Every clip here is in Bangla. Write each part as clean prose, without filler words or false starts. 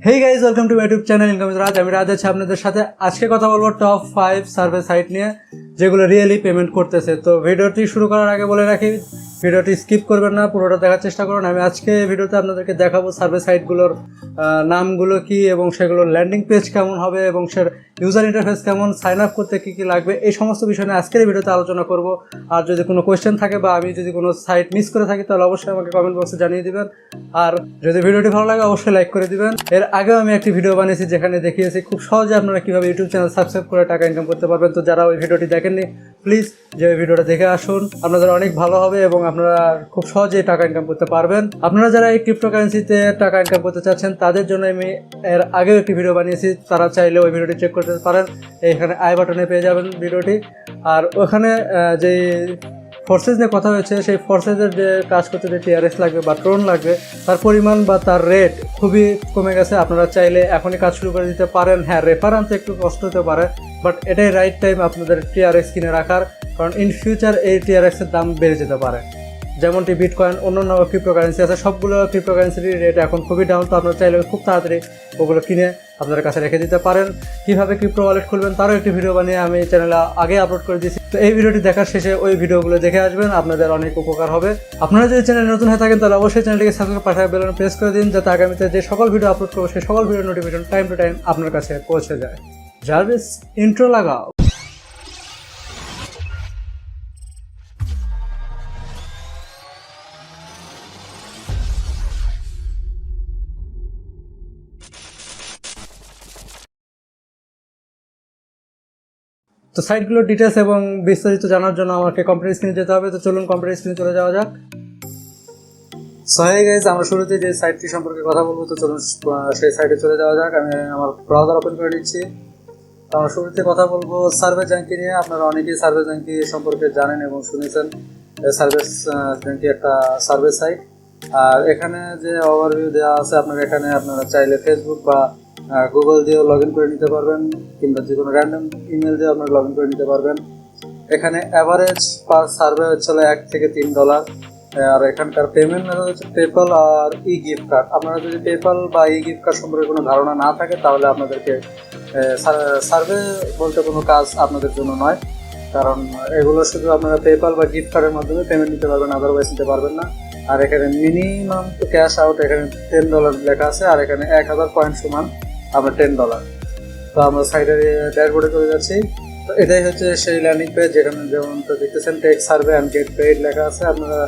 Hey guys, welcome to my YouTube channel income with Raj. আমি রাজ আছি আপনাদের সাথে। আজকে কথা বলবো টপ 5 সার্ভে সাইট নিয়ে যেগুলো রিয়েলি পেমেন্ট করতেছে। তো ভিডিওটি শুরু করার আগে বলে রাখি, ভিডিওটি স্কিপ করবেন না, পুরোটা দেখার চেষ্টা করুন। আমি আজকে ভিডিওতে আপনাদেরকে দেখাবো সার্ভে সাইটগুলোর নামগুলো কি এবং সেগুলোর ল্যান্ডিং পেজ কেমন হবে এবং সে ইউজার ইন্টারফেস কেমন, সাইন আপ করতে কী কী লাগবে, এই সমস্ত বিষয় নিয়ে আজকের এই ভিডিওতে আলোচনা করব। আর যদি কোনো কোয়েশ্চেন থাকে বা আমি যদি কোনো সাইট মিস করে থাকি তাহলে অবশ্যই আমাকে কমেন্ট বক্সে জানিয়ে দিবেন। আর যদি ভিডিওটি ভালো লাগে অবশ্যই লাইক করে দিবেন। এর আগেও আমি একটি ভিডিও বানিয়েছি যেখানে দেখিয়েছি খুব সহজে আপনারা কীভাবে ইউটিউব চ্যানেল সাবস্ক্রাইব করে টাকা ইনকাম করতে পারবেন। তো যারা ওই ভিডিওটি দেখেননি প্লিজ যে ভিডিওটা দেখে আসুন, আপনাদের অনেক ভালো হবে এবং আপনারা খুব সহজেই টাকা ইনকাম করতে পারবেন। আপনারা যারা এই ক্রিপ্টোকারেন্সিতে টাকা ইনকাম করতে চাচ্ছেন তাদের জন্য আমি এর আগেও একটি ভিডিও বানিয়েছি, তারা চাইলে ওই ভিডিওটি চেক করতে পারেন। এইখানে আই বাটনে পেয়ে যাবেন ভিডিওটি। আর ওখানে যে ফোর্সেস নিয়ে কথা হয়েছে, সেই ফোর্সেসের যে কাজ করতে যে টিআরএস লাগবে বা ট্রোন লাগবে, তার পরিমাণ বা তার রেট খুবই কমে গেছে। আপনারা চাইলে এখনই কাজ শুরু করে দিতে পারেন। হ্যাঁ, রেফার আনতে একটু কষ্ট হতে পারে, বাট এটাই রাইট টাইম আপনাদের টিআরএক্স কিনে রাখার, কারণ ইন ফিউচার এই টিআরএক্সের দাম বেড়ে যেতে পারে। যেমনটি বিটকয়েন, অন্যান্য ক্রিপ্টোকারেন্সি আছে, সবগুলো ক্রিপ্টোকারেন্সির রেট এখন খুবই ডাউন। তো আপনারা চাইলে খুব তাড়াতাড়ি ওগুলো কিনে আপনাদের কাছে রেখে দিতে পারেন। কীভাবে ক্রিপ্টো ওয়ালেট খুলবেন তারও একটি ভিডিও বানিয়ে আমি চ্যানেলে আগে আপলোড করে দিয়েছি। তো এই ভিডিওটি দেখার শেষে ওই ভিডিওগুলো দেখে আসবেন, আপনাদের অনেক উপকার হবে। আপনারা যদি চ্যানেলে নতুন হয়ে থাকেন তাহলে অবশ্যই চ্যানেলটিকে সাবস্ক্রাইব পাঠায় বেলন প্রেস করে দিন, যাতে আগামীতে যে সকল ভিডিও আপলোড করবো সেই সকল video notification time to time আপনার কাছে পৌঁছে যায়। জার্ভিস, ইন্ট্রো লাগাও। তো সাইটগুলোর ডিটেলস এবং বিস্তারিত জানার জন্য আমাকে কম্পিউটার স্ক্রিনে যেতে হবে। তো চলুন কম্পিউটার স্ক্রিনে চলে যাওয়া যাক। সো হে গাইস, আমরা শুরুতে যে সাইটটি সম্পর্কে কথা বলবো, তো চলুন সেই সাইটে চলে যাওয়া যাক। আমি আমার ব্রাউজার ওপেন করে নিচ্ছি। তো আমরা শুরুতে কথা বলবো সার্ভে জাঙ্কি নিয়ে। আপনারা অনেকেই সার্ভে জাঙ্কি সম্পর্কে জানেন এবং শুনেছেন। সার্ভে জাঙ্কি একটা সার্ভে সাইট। আর এখানে যে ওভারভিউ দেওয়া আছে, আপনারা এখানে আপনারা চাইলে ফেসবুক বা গুগল দিয়েও লগ ইন করে নিতে পারবেন, কিংবা যে কোনো র্যান্ডম ইমেল দিয়ে আপনারা লগ ইন করে নিতে পারবেন। এখানে অ্যাভারেজ পার সার্ভে হচ্ছে $1 থেকে $3। আর এখানকার পেমেন্ট মেথড হচ্ছে পেপ্যাল আর ই গিফট কার্ড। আপনারা যদি পেপ্যাল বা ই গিফট কার্ড সম্পর্কে কোনো ধারণা না থাকে তাহলে আপনাদেরকে সার্ভে বলতে কোনো কাজ আপনাদের জন্য নয়, কারণ এগুলো শুধু আপনারা পেপ্যাল বা গিফট কার্ডের মাধ্যমে পেমেন্ট নিতে পারবেন, আদারওয়াইজ নিতে পারবেন না। আর এখানে মিনিমাম টু ক্যাশ আউট এখানে $10 লেখা আছে, আর এখানে 1000 পয়েন্ট সমান আপনার $10। তো আমরা সাইডের ড্যাশবোর্ডে চলে যাচ্ছি। তো এটাই হচ্ছে সেই ল্যান্ডিং পেজ, যেখানে যেমন তো দেখতেছেন take survey and get paid লেখা আছে। আপনারা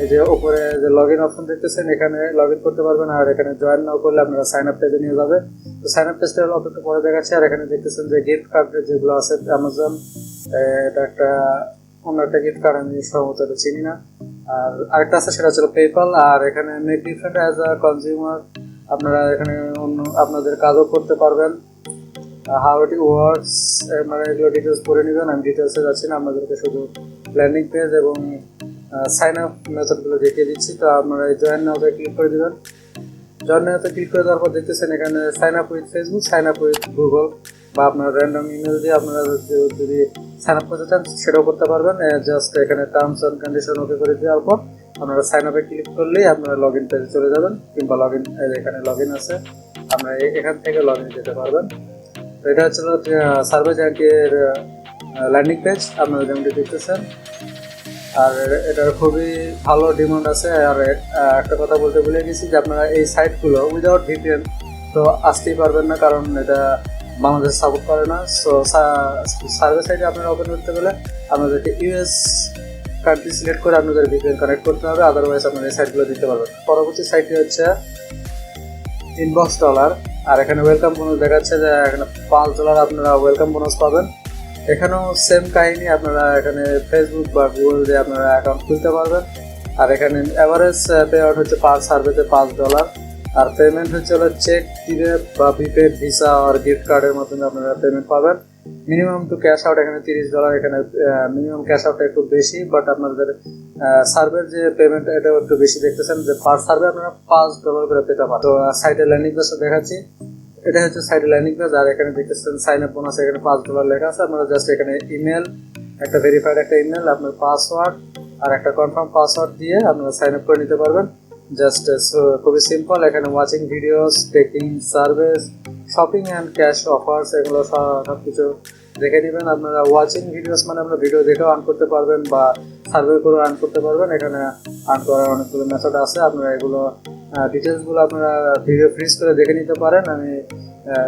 এই যে উপরে যে লগ ইন অপশন দেখতেছেন, এখানে লগ ইন করতে পারবেন। আর এখানে জয়েন নাও করলে আপনারা সাইন আপ পেজে নিয়ে যাবে। তো সাইন আপ পেজটা অল্প একটু পরে দেখাচ্ছে। আর এখানে দেখতেছেন যে গিফট কার্ডের যেগুলো আছে, অ্যামাজন, এটা একটা অন্য একটা গিফট কার্ড, আমি সম্ভবত এটা চিনি না। আর আরেকটা আছে, সেটা হচ্ছে পেপ্যাল। আর এখানে make different as a consumer, আপনারা এখানে অন্য আপনাদের কাজও করতে পারবেন। হাউ ইট ওয়ার্কস, মানে এগুলো ডিটেলস করে নেবেন। আমি ডিটেলসে যাচ্ছি না, আপনাদেরকে শুধু ল্যান্ডিং পেজ এবং সাইন আপ মেথডগুলো দেখিয়ে দিচ্ছি। তো আপনারা এই জয়েন নাওতে ক্লিক করে দেবেন। জয়েন নাওতে ক্লিক করে দেওয়ার পর দেখতেছেন এখানে sign up with Facebook, sign up with Google, বা আপনার র্যান্ডম ইমেল দিয়ে আপনারা যদি সাইন আপ করতে চান সেটাও করতে পারবেন। জাস্ট এখানে টার্মস অ্যান্ড কন্ডিশন ওকে করে দেওয়ার পর আপনারা সাইন আপে ক্লিক করলেই আপনারা লগ ইন পেজে চলে যাবেন, কিংবা লগ ইন, এখানে লগ ইন আছে, আপনারা এখান থেকে লগ ইন যেতে পারবেন। তো এটা হচ্ছে সার্ভে জাঙ্কির ল্যান্ডিং পেজ, আপনারা যেমনটি দেখতেছেন। আর এটার খুবই ভালো ডিমান্ড আছে। আর একটা কথা বলতে ভুলে গেছি যে আপনারা এই সাইটগুলো উইদাউট ভিপিএন তো আসতেই পারবেন না, কারণ এটা বাংলাদেশ সাপোর্ট করে না। সো সার্ভে সাইটে আপনারা ওপেন করতে গেলে আপনাদেরকে ইউএস কান্ট্রি সিলেক্ট করে আপনাদের ভিপিএন কানেক্ট করতে হবে, আদারওয়াইজ আপনারা এই সাইটগুলো দিতে পারবেন। পরবর্তী সাইটটি হচ্ছে $। আর এখানে ওয়েলকাম বোনাস দেখাচ্ছে যে এখানে $5 আপনারা ওয়েলকাম বোনাস পাবেন। এখানেও সেম কাহিনী, আপনারা এখানে ফেসবুক বা গুগল দিয়ে আপনারা অ্যাকাউন্ট খুলতে পারবেন। আর এখানে অ্যাভারেজ পে আউট হচ্ছে পার সার্ভেতে $5। আর পেমেন্ট হচ্ছে চেক দিবে বা প্রিপেড, ভিসা আর গিফট কার্ডের মাধ্যমে আপনারা পেমেন্ট পাবেন। মিনিমাম টু ক্যাশ আউট এখানে $30। এখানে মিনিমাম ক্যাশ আউটটা একটু বেশি, বাট আপনাদের সার্ভের যে পেমেন্ট এটাও একটু বেশি দেখতেছেন, যে পার সার্ভে আপনারা $5 করে পেতে পারেন। তো সাইটের ল্যান্ডিং পেজটা দেখাচ্ছি, এটা হচ্ছে সাইটের ল্যান্ডিং পেজ। আর এখানে দেখতেছেন সাইন আপ বোনাস, এখানে $5 লেখা আছে। আপনারা জাস্ট এখানে ইমেল, একটা ভেরিফাইড একটা ইমেল, আপনার পাসওয়ার্ড আর একটা কনফার্ম পাসওয়ার্ড দিয়ে আপনারা সাইন আপ করে নিতে পারবেন। জাস্ট খুবই সিম্পল। এখানে watching videos, taking service, shopping and cash offers, এগুলো সব কিছু দেখে নেবেন। আপনারা ওয়াচিং ভিডিওস মানে আপনারা ভিডিও দেখেও আর্ন করতে পারবেন বা সার্ভে করেও আর্ন করতে পারবেন। এখানে আর্ন করার অনেকগুলো মেথড আছে, আপনারা এগুলো ডিটেলসগুলো আপনারা ভিডিও ফ্রিজ করে দেখে নিতে পারেন। আমি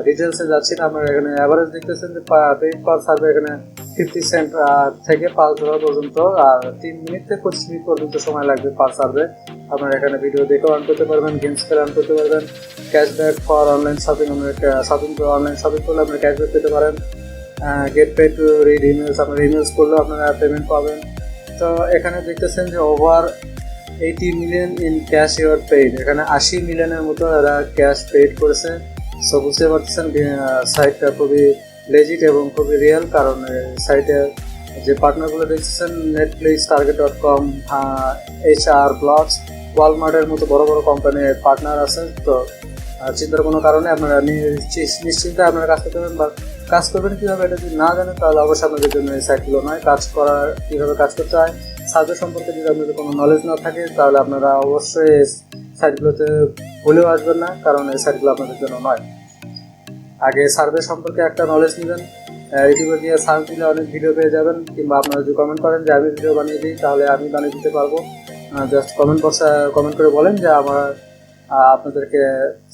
ডিটেলসে যাচ্ছি না। আপনারা এখানে অ্যাভারেজ দেখতেছেন যে পেইড পার সার্ভে এখানে 50 সেন্ট থেকে $5 পর্যন্ত, আর 3 মিনিট থেকে 25 মিনিট পর্যন্ত সময় লাগবে পার সার্ভে। আপনারা এখানে ভিডিও দেখেও আর্ন করতে পারবেন, গেমস খেলে আর্ন করতে পারবেন। Cashback for online shopping, shopping করে অনলাইন শপিং করলে আপনারা ক্যাশব্যাক পেতে পারেন। Get paid to read emails, আপনারা ইমেলস করলেও আপনারা পেমেন্ট পাবেন। তো এখানে দেখতেছেন যে over 80 million in cash your paid, এখানে 80 মিলিয়নের মতো এরা ক্যাশ পেইড করেছে। সো বুঝতে পারতেছেন সাইটটা খুবই লেজিট এবং খুবই রিয়েল, কারণ সাইটে যে পার্টনারগুলো দেখতেছেন নেটফ্লিক্স, target.com, HR, ব্লগস, ওয়ালমার্টের মতো বড় বড় কোম্পানির পার্টনার আছে। তো চিন্তার কোনো কারণে আপনারা নিশ্চিন্তে আপনারা কাজ করতে পারবেন। বা কাজ করবেন কীভাবে এটা যদি না জানেন তাহলে অবশ্যই আপনাদের জন্য এই সাইটগুলো নয়। কাজ করার কীভাবে কাজ করতে হয়, সার্ভে সম্পর্কে যদি আপনাদের কোনো নলেজ না থাকে তাহলে আপনারা অবশ্যই এই সাইটগুলোতে ভুলেও আসবেন না, কারণ এই সাইটগুলো আপনাদের জন্য নয়। আগে সার্ভে সম্পর্কে একটা নলেজ নেবেন। ইউটিউবে গিয়ে সার্চ দিলে অনেক ভিডিও পেয়ে যাবেন, কিংবা আপনারা যদি কমেন্ট করেন যে আমি ভিডিও বানিয়ে দিই তাহলে আমি বানিয়ে দিতে পারবো। জাস্ট কমেন্ট করে বলেন যে আপনাদেরকে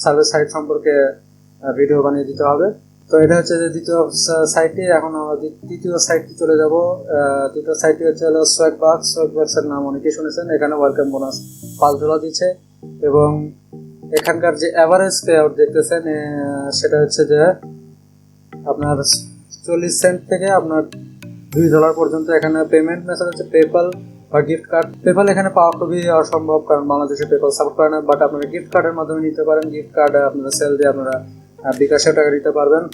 সার্ভে সাইট সম্পর্কে ভিডিও বানিয়ে দিতে হবে। তো এটা হচ্ছে যে দ্বিতীয় সাইটটি। এখন আমাদের তৃতীয় সাইটটি চলে যাব। তৃতীয় সাইটটি হচ্ছে হলো সোয়াগবাক্সের নাম অনেকেই শুনেছেন। এখানে ওয়েলকাম বোনাস $5 দিচ্ছে, এবং এখানকার যে অ্যাভারেজ পে আউট দেখতেছেন সেটা হচ্ছে যে আপনার 40 সেন্ট থেকে আপনার $2 পর্যন্ত। এখানে পেমেন্ট মেথড হচ্ছে পেপাল বা গিফট কার্ড। পেপাল এখানে পাওয়া খুবই অসম্ভব, কারণ বাংলাদেশে পেপাল সাপোর্ট করে না, বাট আপনারা গিফট কার্ডের মাধ্যমে নিতে পারেন। গিফট কার্ড আপনারা সেল দিয়ে আপনারা বিকাশে টাকা নিতে পারবেন।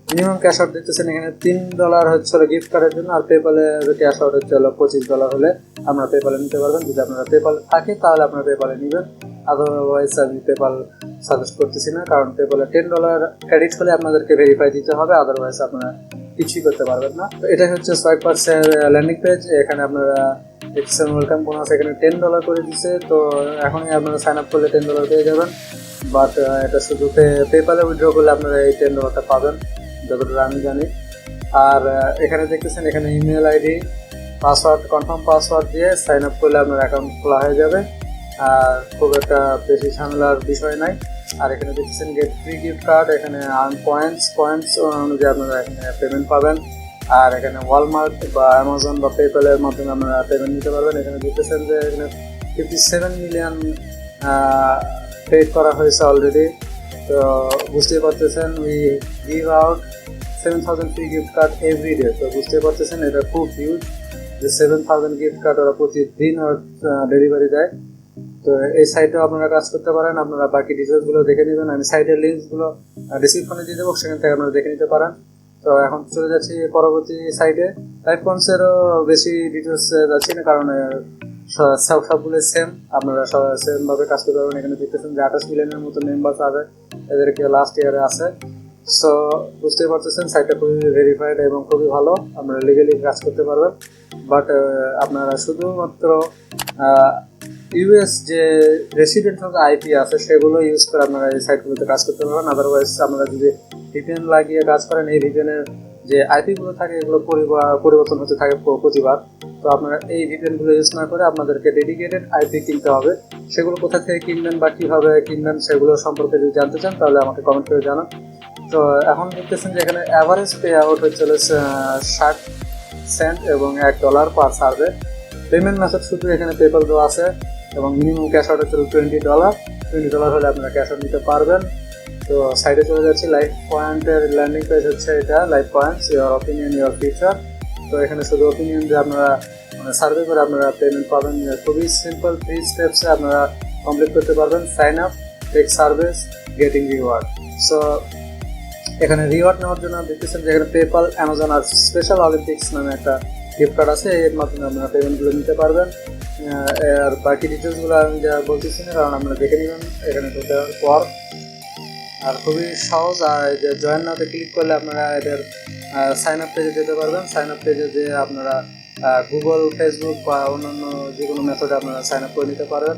মিনিমাম ক্যাশ আউট দিতেছেন এখানে $3 হচ্ছে গিফট কার্ডের জন্য, আর পেপালে ক্যাশ আউট হচ্ছে হলো $25 হলে আপনারা পেপালে নিতে পারবেন। যদি আপনারা পেপাল থাকে তাহলে আপনারা পেপালে নেবেন, আদারওয়াইজ আমি পেপাল সাজেস্ট করতেছি না, কারণ পেপালে $10 ক্রেডিট হলে আপনাদেরকে ভেরিফাই দিতে হবে, আদারওয়াইজ আপনারা কিছুই করতে পারবেন না। তো এটাই হচ্ছে সোয়াগবাক্সের ল্যান্ডিং পেজ। এখানে আপনারা দেখছেন ওয়েলকাম বোনাস এখানে $10 করে দিচ্ছে। তো এখনই আপনারা সাইন আপ করলে $10 পেয়ে যাবেন, বাট এটা শুধু পেপালে উইথড্র করলে আপনারা এই $10টা পাবেন, যতটা আমি জানি। আর এখানে দেখতেছেন এখানে email ID, password, confirm password দিয়ে সাইন আপ করলে আপনার অ্যাকাউন্ট খোলা হয়ে যাবে, আর খুব একটা বেশি ঝামেলার বিষয় নাই। আর এখানে দেখতেছেন গেট ফ্রি গিফট কার্ড, এখানে আর্ন পয়েন্টস অনুযায়ী আপনারা এখানে পেমেন্ট পাবেন। আর এখানে ওয়ালমার্ট বা অ্যামাজন বা পেপ্যালের মাধ্যমে আপনারা পেমেন্ট নিতে পারবেন। এখানে দেখতেছেন যে এখানে 57 মিলিয়ন পেড করা হয়েছে অলরেডি। তো বুঝতেই পারতেছেন we give out 7,000 free gift card every day. তো বুঝতে পারতেছেন এটা খুব হিউজ যে 7,000 গিফট কার্ড ওরা প্রতিদিন ডেলিভারি দেয়। তো এই সাইটেও আপনারা কাজ করতে পারেন। আপনারা বাকি ডিটেলসগুলো দেখে নেবেন, আমি সাইটের লিঙ্কসগুলো ডিসক্রিপশনে দিয়ে দেবো, সেখান থেকে আপনারা দেখে নিতে পারেন। তো এখন চলে যাচ্ছি পরবর্তী সাইটে। লাইভ পয়েন্টসেরও বেশি ডিটেলস যাচ্ছি না, কারণ সবগুলো সেম, আপনারা সব সেমভাবে কাজ করতে পারবেন। এখানে দেখতেছেন যে 28 মিলিয়নের মতো মেম্বার্স আছে, এদেরকে লাস্ট ইয়ারে আছে। সো বুঝতেই পারতেছেন সাইটটা খুবই ভেরিফাইড এবং খুবই ভালো, আপনারা লিগালি কাজ করতে পারবেন। বাট আপনারা শুধুমাত্র ইউএস যে রেসিডেন্ট আইপি আছে সেগুলো ইউজ করে আপনারা এই সাইটগুলোতে কাজ করতে পারবেন। আদারওয়াইজ আপনারা যদি ভিপিএন লাগিয়ে কাজ করেন, এই ভিপিএনের যে আইপিগুলো থাকে এগুলো পরিবর্তন হতে থাকে প্রতিবার। তো আপনারা এই ভিপিএনগুলো ইউজ না করে আপনাদেরকে ডেডিকেটেড আইপি কিনতে হবে। সেগুলো কোথা থেকে কিনবেন বা কীভাবে কিনবেন সেগুলো সম্পর্কে যদি জানতে চান তাহলে আমাকে কমেন্ট করে জানান। তো এখন দেখতেছেন যে এখানে অ্যাভারেজ পে আউট হচ্ছে 60 সেন্ট এবং $1 পার সার্ভে। পেমেন্ট মেথড শুধু এখানে পেপাল দেওয়া আছে, এবং মিনিমাম ক্যাশ আউট হচ্ছে $20 হলে আপনারা ক্যাশ আউট নিতে পারবেন। তো সাইডে চলে যাচ্ছি। লাইভ পয়েন্টের ল্যান্ডিং পেজ হচ্ছে এটা, live points, your opinion your future. তো এখানে শুধু অপিনিয়ন দিয়ে আপনারা সার্ভে করে আপনারা পেমেন্ট পাবেন। খুবই সিম্পল 3 স্টেপসে আপনারা কমপ্লিট করতে পারবেন। Sign up, take service, getting reward. So এখানে রিওয়ার্ড নেওয়ার জন্য দেখতেছেন যে এখানে পেপাল, অ্যামাজন আর স্পেশাল অলিম্পিক্স নামে একটা গিফট কার্ড আছে, এর মাধ্যমে আপনারা পেমেন্টগুলো নিতে পারবেন। আর বাকি ডিটেলসগুলো আমি যা বলতেছি না, কারণ আপনারা দেখে নেবেন এখানে ঢোকার পর। আর খুবই সহজ। আর যে জয়েন নাওতে ক্লিক করলে আপনারা এদের সাইন আপ পেজে যেতে পারবেন। সাইন আপ পেজে যে আপনারা গুগল, ফেসবুক বা অন্যান্য যে কোনো মেথডে আপনারা সাইন আপ করে নিতে পারবেন।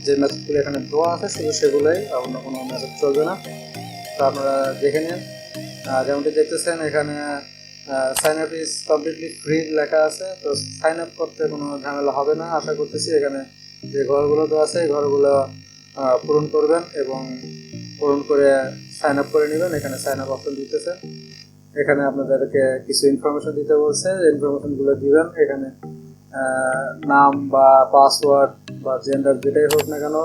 যে মেথডগুলো এখানে দেওয়া আছে শুধু সেগুলোই, অন্য কোনো মেথড চলবে না। তো আপনারা দেখে নিন। যেমনটি দেখতেছেন এখানে sign up is completely free লেখা আছে। তো সাইন আপ করতে কোনো ঝামেলা হবে না আশা করতেছি। এখানে যে ঘরগুলো দেওয়া আছে এই ঘরগুলো পূরণ করবেন এবং পূরণ করে সাইন আপ করে নেবেন। এখানে সাইন আপ অপশন দিতেছে, এখানে আপনাদেরকে কিছু ইনফরমেশন দিতে বলছে, ইনফরমেশনগুলো দিবেন। এখানে নাম বা পাসওয়ার্ড বা জেন্ডার যেটাই হোক না কেন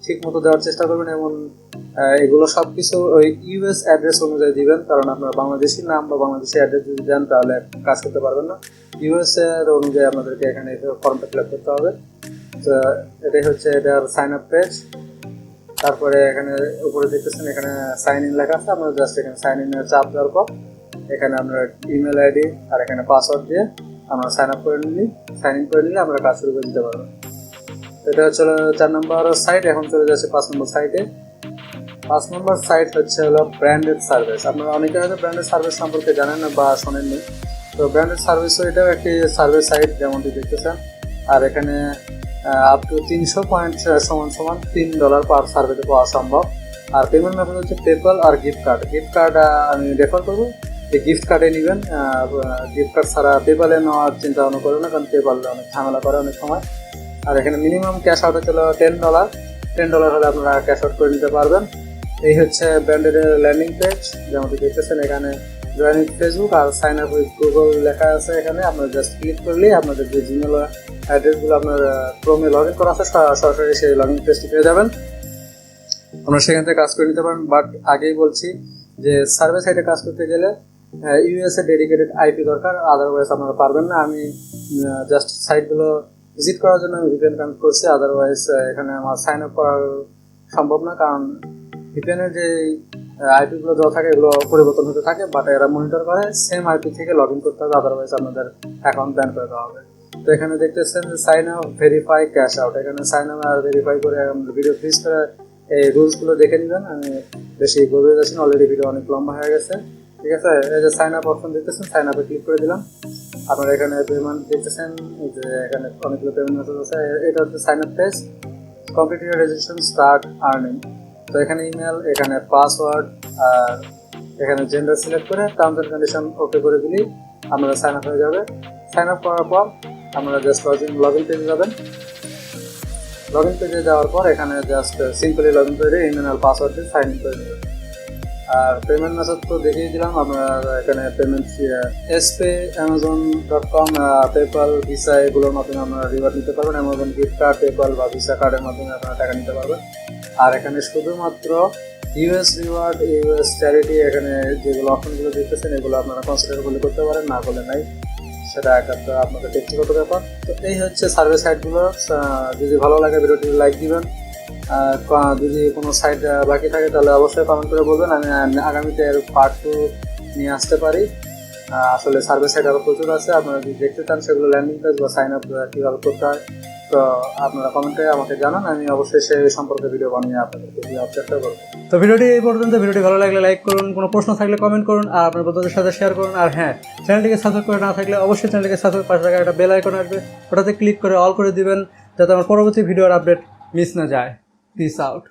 ঠিক মতো দেওয়ার চেষ্টা করবেন এবং এগুলো সব কিছু ওই ইউএস অ্যাড্রেস অনুযায়ী দিবেন, কারণ আপনার বাংলাদেশি নাম বা বাংলাদেশি অ্যাড্রেস যদি দেন তাহলে কাজ করতে পারবেন না। ইউএস এর অনুযায়ী আপনাদেরকে এখানে ফর্মটা ফিল আপ করতে হবে। তো এটাই হচ্ছে এটার সাইন আপ পেজ। তারপরে এখানে উপরে দেখতেছেন এখানে সাইন ইন লেখা আছে, আপনারা জাস্ট এখানে সাইন ইনের চাপ দেওয়ার পর এখানে আপনার ইমেল আইডি আর এখানে পাসওয়ার্ড দিয়ে আমরা সাইন আপ করে নিই, সাইন ইন করে নিলে আমরা কাজ শুরু করে দিতে পারবো। এটা হচ্ছে 4 নম্বর সাইট। এখন চলে যাচ্ছে 5 নম্বর সাইটে। 5 নম্বর সাইট হচ্ছে হলো ব্র্যান্ডেড সার্ভিস। আপনারা অনেকে হয়তো ব্র্যান্ডেড সার্ভিস সম্পর্কে জানেন না বা শোনেননি। তো ব্র্যান্ডেড সার্ভিস এটাও একটি সার্ভিস সাইট যেমনটি দেখতেছেন। আর এখানে আপ টু 300 পয়েন্ট সমান $3 পার সার্ভেতে পাওয়া সম্ভব। আর পেমেন্ট মেথড হচ্ছে পেপাল আর গিফট কার্ড। গিফট কার্ড আমি রেফার করবো যে গিফট কার্ডে নেবেন। গিফট কার্ড ছাড়া পেপালে নেওয়ার চিন্তা ভাবনা করবেন না, কারণ পেপালে অনেক ঝামেলা করে অনেক সময়। আর এখানে মিনিমাম ক্যাশ আউট হচ্ছে $10 হলে আপনারা ক্যাশ আউট করে নিতে পারবেন। এই হচ্ছে ব্র্যান্ডের ল্যান্ডিং পেজ যেমনটি দেখতেছেন। এখানে জয়েন উইথ ফেসবুক আর সাইন আপ উইথ গুগল লেখা আছে। এখানে আপনারা জাস্ট ক্লিক করলেই আপনাদের যে জিমেল অ্যাড্রেসগুলো আপনার ক্রোমে লগ ইন করা আছে সরাসরি সেই লগ ইন পেজটি পেয়ে যাবেন, আপনারা সেখান থেকে কাজ করে নিতে পারেন। বাট আগেই বলছি যে সার্ভে সাইটে কাজ করতে গেলে ইউএস এ ডেডিকেটেড আইপি দরকার, আদারওয়াইজ আপনারা পারবেন না। আমি জাস্ট সাইটগুলো ভিজিট করার জন্য আমি ভিপিএন কানেক্ট করছি, আদারওয়াইজ এখানে আমার সাইন আপ করা সম্ভব না, কারণ ভিপিএনের যে আইপিগুলো দেওয়া থাকে এগুলো পরিবর্তন হতে থাকে, বাট এরা মনিটর করে সেম আইপি থেকে লগ ইন করতে হবে, আদারওয়াইজ আপনাদের অ্যাকাউন্ট ব্যান করে দেওয়া হবে। তো এখানে দেখতেছেন যে sign up, verify, cash out. এখানে সাইন আপ আর ভেরিফাই করে ভিডিও ফ্রিজ করে এই রুলসগুলো দেখে নেবেন। আমি বেশি গভীরে যাচ্ছি না, অলরেডি ভিডিও অনেক লম্বা হয়ে গেছে। ঠিক আছে, এই যে সাইন আপ অপশন দেখতেছেন, সাইন আপে ক্লিক করে দিলাম। আপনারা এখানে পেমেন্ট দেখতেছেন যে এখানে অনেকগুলো পেমেন্ট মেথড আছে। এটা হচ্ছে sign up page, complete your registration, start earning. তো এখানে ইমেল, এখানে পাসওয়ার্ড আর এখানে জেন্ডার সিলেক্ট করে টার্মস অ্যান্ড কন্ডিশন ওকে করে দিলেই আপনারা সাইন আপ হয়ে যাবে। সাইন আপ করার পর আপনারা জাস্ট লগ ইন পেজে যাবেন। লগ ইন পেজে যাওয়ার পর এখানে জাস্ট সিম্পলি লগ ইন করে ইমেল আর পাসওয়ার্ড দিয়ে সাইন ইন করে নেবেন। আর পেমেন্ট মেথড তো দেখিয়ে দিলাম। আপনারা এখানে পেমেন্ট এসপে, amazon.com, পেপাল, ভিসা এগুলোর মাধ্যমে আপনারা রিওয়ার্ড নিতে পারবেন। অ্যামাজন গিফট কার্ড, পেপাল বা ভিসা কার্ডের মাধ্যমে আপনারা টাকা নিতে পারবেন। আর এখানে শুধুমাত্র ইউএস রিওয়ার্ড, ইউএস চ্যারিটি, এখানে যেগুলো অপশনগুলো দেখতেছেন এগুলো আপনারা কনসিডার করতে পারেন, না করলে নাই, সেটা একটা আপনাদের ব্যক্তিগত ব্যাপার। তো এই হচ্ছে সার্ভে সাইটগুলো। যদি ভালো লাগে ভিডিওটি লাইক দিবেন। যদি কোনো সাইট বাকি থাকে তাহলে অবশ্যই কমেন্ট করে বলবেন, আমি আগামীতে এর পার্ট 2 নিয়ে আসতে পারি। আসলে সার্ভে সাইট আরও প্রচুর আছে, আপনারা যদি দেখতে চান সেগুলো ল্যান্ডিং পেজ বা সাইন আপ কীভাবে করতে হয়, তো আপনারা কমেন্টে আমাকে জানান, আমি অবশ্যই সেই সম্পর্কে ভিডিও বানিয়ে আপনাদেরকে দেওয়ার চেষ্টা করবো। তো ভিডিওটি এই পর্যন্ত। ভিডিওটি ভালো লাগলে লাইক করুন, কোনো প্রশ্ন থাকলে কমেন্ট করুন আর আপনার বন্ধুদের সাথে শেয়ার করুন। আর হ্যাঁ, চ্যানেলটিকে সাবস্ক্রাইব করে না থাকলে অবশ্যই চ্যানেলটিকে সাবস্ক্রাইব, পাশে থাকা একটা বেল আইকন আসবে, ওটাতে ক্লিক করে অল করে দিবেন যাতে আমার পরবর্তী ভিডিওর আপডেট মিস না যায়। Peace out.